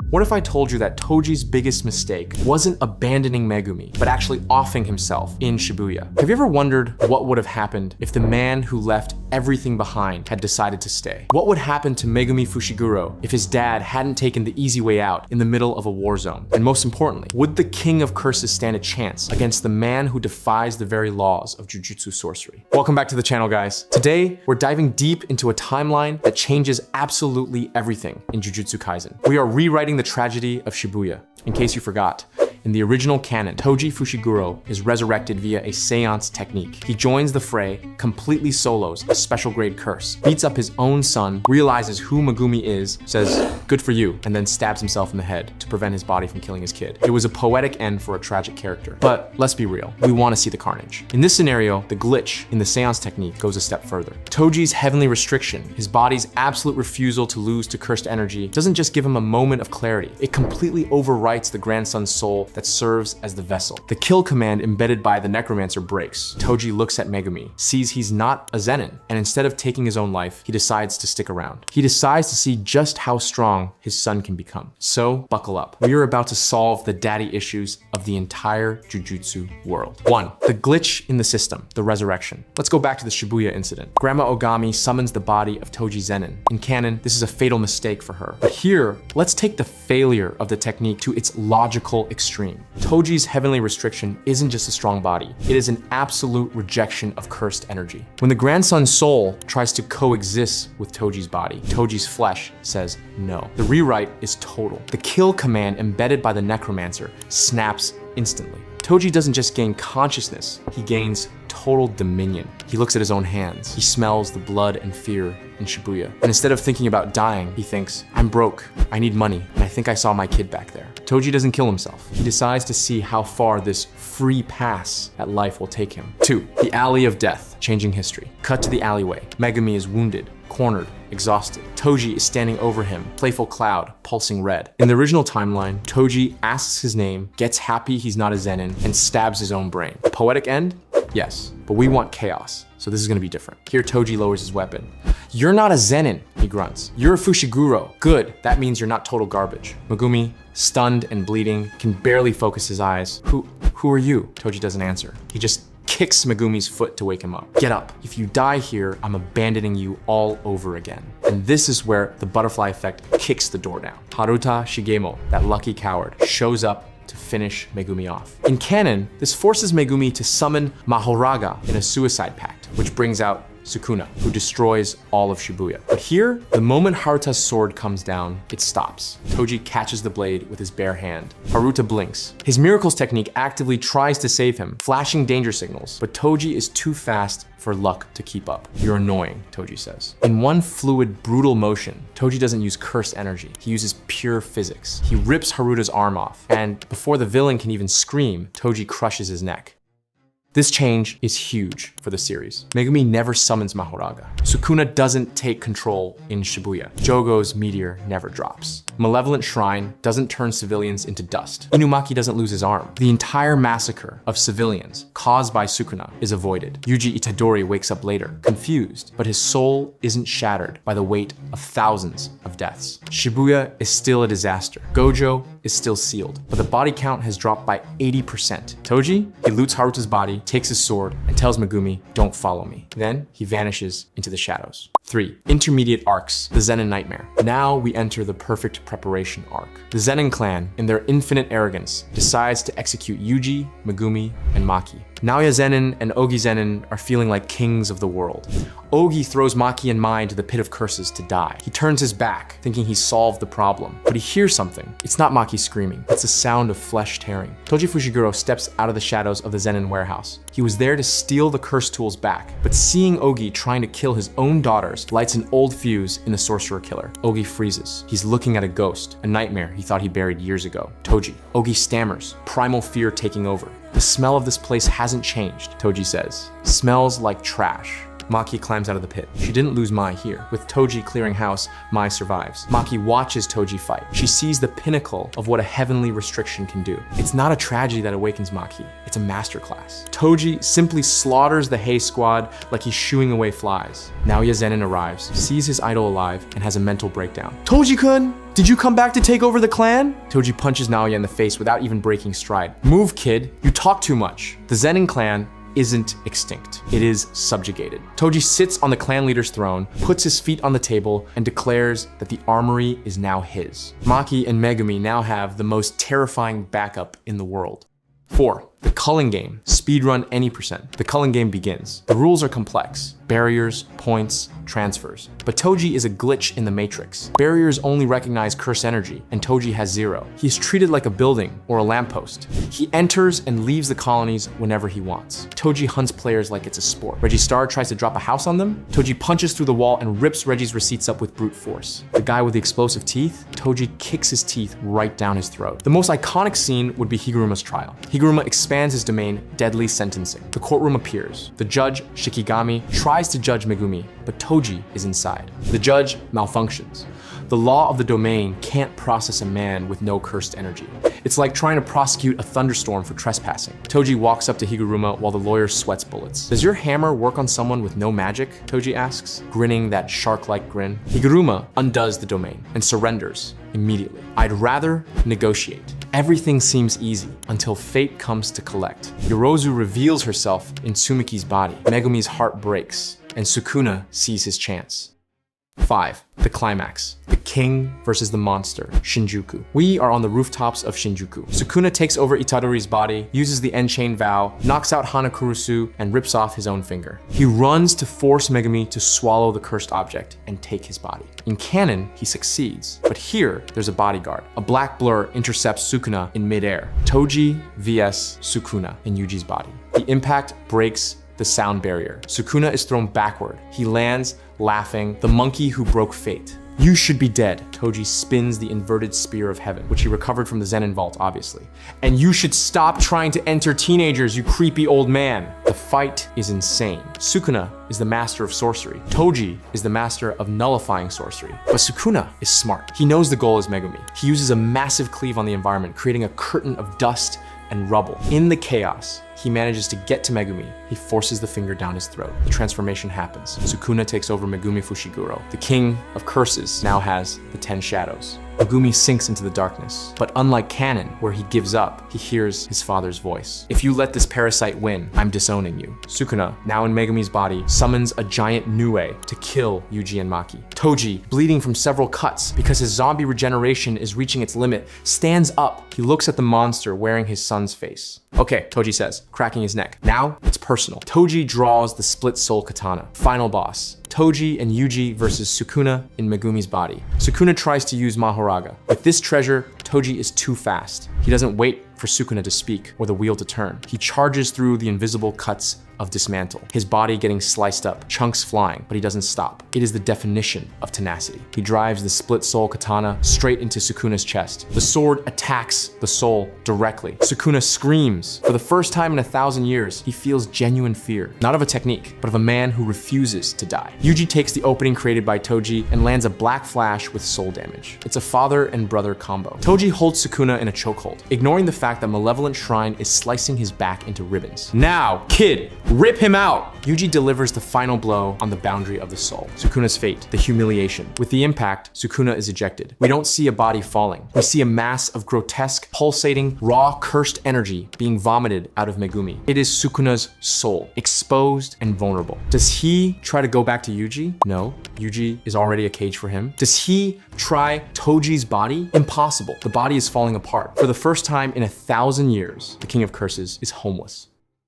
What if I told you that Toji's biggest mistake wasn't abandoning Megumi, but actually offing himself in Shibuya? Have you ever wondered what would have happened if the man who left everything behind had decided to stay? What would happen to Megumi Fushiguro if his dad hadn't taken the easy way out in the middle of a war zone? And most importantly, would the King of Curses stand a chance against the man who defies the very laws of Jujutsu sorcery? Welcome back to the channel, guys. Today, we're diving deep into a timeline that changes absolutely everything in Jujutsu Kaisen. We are rewriting the tragedy of Shibuya. In case you forgot, in the original canon, Toji Fushiguro is resurrected via a seance technique. He joins the fray, completely solos a special grade curse, beats up his own son, realizes who Megumi is, says, "Good for you," and then stabs himself in the head to prevent his body from killing his kid. It was a poetic end for a tragic character. But let's be real, we want to see the carnage. In this scenario, the glitch in the seance technique goes a step further. Toji's heavenly restriction, his body's absolute refusal to lose to cursed energy, doesn't just give him a moment of clarity, it completely overwrites the grandson's soul that serves as the vessel. The kill command embedded by the necromancer breaks. Toji looks at Megumi, sees he's not a Zenin, and instead of taking his own life, he decides to stick around. He decides to see just how strong his son can become. So buckle up. We are about to solve the daddy issues of the entire Jujutsu world. 1. The glitch in the system, the resurrection. Let's go back to the Shibuya Incident. Grandma Ogami summons the body of Toji Zenin. In canon, this is a fatal mistake for her. But here, let's take the failure of the technique to its logical extreme. Toji's heavenly restriction isn't just a strong body, it is an absolute rejection of cursed energy. When the grandson's soul tries to coexist with Toji's body, Toji's flesh says no. The rewrite is total. The kill command embedded by the necromancer snaps instantly. Toji doesn't just gain consciousness, he gains total dominion. He looks at his own hands. He smells the blood and fear in Shibuya. And instead of thinking about dying, he thinks, I'm broke, I need money, and I think I saw my kid back there. Toji doesn't kill himself. He decides to see how far this free pass at life will take him. 2. The Alley of Death, changing history. Cut to the alleyway. Megumi is wounded, cornered, exhausted. Toji is standing over him, playful cloud, pulsing red. In the original timeline, Toji asks his name, gets happy he's not a Zenin, and stabs his own brain. Poetic end? Yes, but we want chaos, so this is gonna be different. Here Toji lowers his weapon. You're not a Zenin, he grunts. You're a Fushiguro. Good, that means you're not total garbage. Megumi, stunned and bleeding, can barely focus his eyes. Who are you? Toji doesn't answer. He just kicks Megumi's foot to wake him up. Get up. If you die here, I'm abandoning you all over again. And this is where the butterfly effect kicks the door down. Haruta Shigemo, that lucky coward, shows up to finish Megumi off. In canon, this forces Megumi to summon Mahoraga in a suicide pact, which brings out Sukuna, who destroys all of Shibuya. But here, the moment Haruta's sword comes down, it stops. Toji catches the blade with his bare hand. Haruta blinks. His miracles technique actively tries to save him, flashing danger signals, but Toji is too fast for luck to keep up. You're annoying, Toji says. In one fluid, brutal motion, Toji doesn't use cursed energy. He uses pure physics. He rips Haruta's arm off, and before the villain can even scream, Toji crushes his neck. This change is huge for the series. Megumi never summons Mahoraga. Sukuna doesn't take control in Shibuya. Jogo's meteor never drops. Malevolent Shrine doesn't turn civilians into dust. Inumaki doesn't lose his arm. The entire massacre of civilians caused by Sukuna is avoided. Yuji Itadori wakes up later, confused, but his soul isn't shattered by the weight of thousands of deaths. Shibuya is still a disaster. Gojo is still sealed, but the body count has dropped by 80%. Toji, he loots Haruta's body, takes his sword, and tells Megumi, don't follow me. Then he vanishes into the shadows. 3. Intermediate arcs, the Zenin nightmare. Now we enter the perfect preparation arc. The Zenin clan, in their infinite arrogance, decides to execute Yuji, Megumi, and Maki. Naoya Zenin and Ogi Zenin are feeling like kings of the world. Ogi throws Maki and Mai into the pit of curses to die. He turns his back, thinking he's solved the problem. But he hears something. It's not Maki screaming. It's the sound of flesh tearing. Toji Fushiguro steps out of the shadows of the Zenin warehouse. He was there to steal the curse tools back, but seeing Ogi trying to kill his own daughters lights an old fuse in the sorcerer killer. Ogi freezes. He's looking at a ghost, a nightmare he thought he buried years ago. Toji. Ogi stammers, primal fear taking over. The smell of this place hasn't changed, Toji says. Smells like trash. Maki climbs out of the pit. She didn't lose Mai here. With Toji clearing house, Mai survives. Maki watches Toji fight. She sees the pinnacle of what a heavenly restriction can do. It's not a tragedy that awakens Maki. It's a masterclass. Toji simply slaughters the Hei squad like he's shooing away flies. Naoya Zenin arrives, sees his idol alive, and has a mental breakdown. Toji-kun! Did you come back to take over the clan? Toji punches Naoya in the face without even breaking stride. Move, kid. You talk too much. The Zenin clan isn't extinct. It is subjugated. Toji sits on the clan leader's throne, puts his feet on the table, and declares that the armory is now his. Maki and Megumi now have the most terrifying backup in the world. 4. The culling game. Speedrun any percent. The culling game begins. The rules are complex. Barriers, points, transfers. But Toji is a glitch in the matrix. Barriers only recognize curse energy, and Toji has 0. He's treated like a building or a lamppost. He enters and leaves the colonies whenever he wants. Toji hunts players like it's a sport. Reggie Star tries to drop a house on them. Toji punches through the wall and rips Reggie's receipts up with brute force. The guy with the explosive teeth, Toji kicks his teeth right down his throat. The most iconic scene would be Higuruma's trial. Higuruma expands his domain, deadly sentencing. The courtroom appears. The judge, Shikigami, tries to judge Megumi, but Toji is inside. The judge malfunctions. The law of the domain can't process a man with no cursed energy. It's like trying to prosecute a thunderstorm for trespassing. Toji walks up to Higuruma while the lawyer sweats bullets. Does your hammer work on someone with no magic? Toji asks, grinning that shark-like grin. Higuruma undoes the domain and surrenders immediately. I'd rather negotiate. Everything seems easy until fate comes to collect. Yorozu reveals herself in Tsumiki's body. Megumi's heart breaks, and Sukuna sees his chance. 5. The climax. The king versus the monster, Shinjuku. We are on the rooftops of Shinjuku. Sukuna takes over Itadori's body, uses the Enchain Vow, knocks out Hanakurusu, and rips off his own finger. He runs to force Megumi to swallow the cursed object and take his body. In canon, he succeeds, but here, there's a bodyguard. A black blur intercepts Sukuna in midair. Toji vs Sukuna in Yuji's body. The impact breaks the sound barrier. Sukuna is thrown backward. He lands, laughing, the monkey who broke fate. You should be dead. Toji spins the inverted spear of heaven, which he recovered from the Zenin vault, obviously. And you should stop trying to enter teenagers, you creepy old man. The fight is insane. Sukuna is the master of sorcery. Toji is the master of nullifying sorcery. But Sukuna is smart. He knows the goal is Megumi. He uses a massive cleave on the environment, creating a curtain of dust and rubble. In the chaos, he manages to get to Megumi. He forces the finger down his throat. The transformation happens. Sukuna takes over Megumi Fushiguro. The king of curses now has the 10 shadows. Megumi sinks into the darkness. But unlike canon, where he gives up, he hears his father's voice. If you let this parasite win, I'm disowning you. Sukuna, now in Megumi's body, summons a giant Nue to kill Yuji and Maki. Toji, bleeding from several cuts because his zombie regeneration is reaching its limit, stands up. He looks at the monster wearing his son's face. Okay, Toji says, cracking his neck. Now, it's personal. Toji draws the split soul katana. Final boss. Toji and Yuji versus Sukuna in Megumi's body. Sukuna tries to use Mahoraga. With this treasure, Toji is too fast. He doesn't wait for Sukuna to speak or the wheel to turn. He charges through the invisible cuts of dismantle, his body getting sliced up, chunks flying, but he doesn't stop. It is the definition of tenacity. He drives the split soul katana straight into Sukuna's chest. The sword attacks the soul directly. Sukuna screams. For the first time in 1,000 years, he feels genuine fear, not of a technique, but of a man who refuses to die. Yuji takes the opening created by Toji and lands a black flash with soul damage. It's a father and brother combo. Toji holds Sukuna in a chokehold, ignoring the fact that Malevolent Shrine is slicing his back into ribbons. Now, kid, rip him out! Yuji delivers the final blow on the boundary of the soul. Sukuna's fate, the humiliation. With the impact, Sukuna is ejected. We don't see a body falling. We see a mass of grotesque, pulsating, raw, cursed energy being vomited out of Megumi. It is Sukuna's soul, exposed and vulnerable. Does he try to go back to Yuji? No. Yuji is already a cage for him. Does he try Toji's body? Impossible. The body is falling apart. For the first time in 1,000 years, the King of Curses is homeless.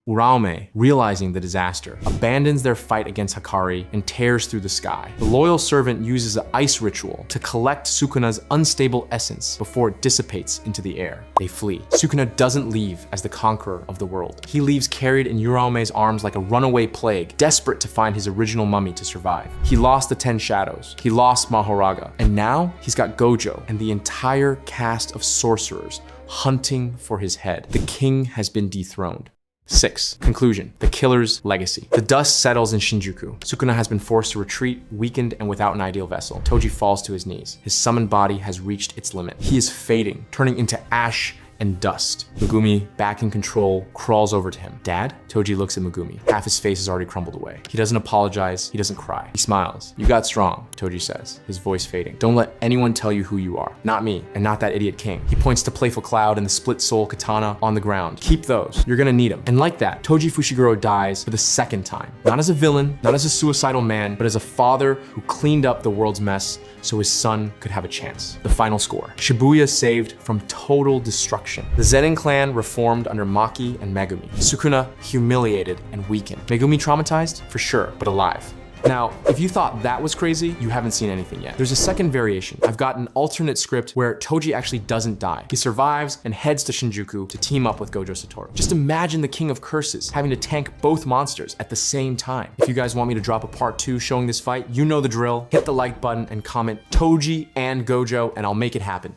Uraume, realizing the disaster, abandons their fight against Hakari and tears through the sky. The loyal servant uses an ice ritual to collect Sukuna's unstable essence before it dissipates into the air. They flee. Sukuna doesn't leave as the conqueror of the world. He leaves carried in Uraume's arms like a runaway plague, desperate to find his original mummy to survive. He lost the 10 shadows. He lost Mahoraga. And now he's got Gojo and the entire cast of sorcerers hunting for his head. The king has been dethroned. 6. Conclusion. The killer's legacy. The dust settles in Shinjuku. Sukuna has been forced to retreat, weakened and without an ideal vessel. Toji falls to his knees. His summoned body has reached its limit. He is fading, turning into ash and dust. Megumi, back in control, crawls over to him. Dad? Toji looks at Megumi. Half his face has already crumbled away. He doesn't apologize. He doesn't cry. He smiles. You got strong, Toji says, his voice fading. Don't let anyone tell you who you are. Not me, and not that idiot king. He points to Playful Cloud and the split soul katana on the ground. Keep those. You're gonna need them. And like that, Toji Fushiguro dies for the second time. Not as a villain, not as a suicidal man, but as a father who cleaned up the world's mess so his son could have a chance. The final score. Shibuya saved from total destruction. The Zenin clan reformed under Maki and Megumi. Sukuna humiliated and weakened. Megumi traumatized? For sure, but alive. Now, if you thought that was crazy, you haven't seen anything yet. There's a second variation. I've got an alternate script where Toji actually doesn't die. He survives and heads to Shinjuku to team up with Gojo Satoru. Just imagine the King of Curses having to tank both monsters at the same time. If you guys want me to drop a part 2 showing this fight, you know the drill. Hit the like button and comment Toji and Gojo and I'll make it happen.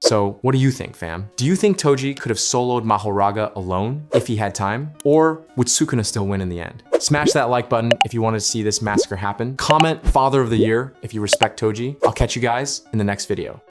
So what do you think, fam? Do you think Toji could have soloed Mahoraga alone if he had time? Or would Sukuna still win in the end? Smash that like button if you want to see this massacre happen. Comment Father of the Year if you respect Toji. I'll catch you guys in the next video.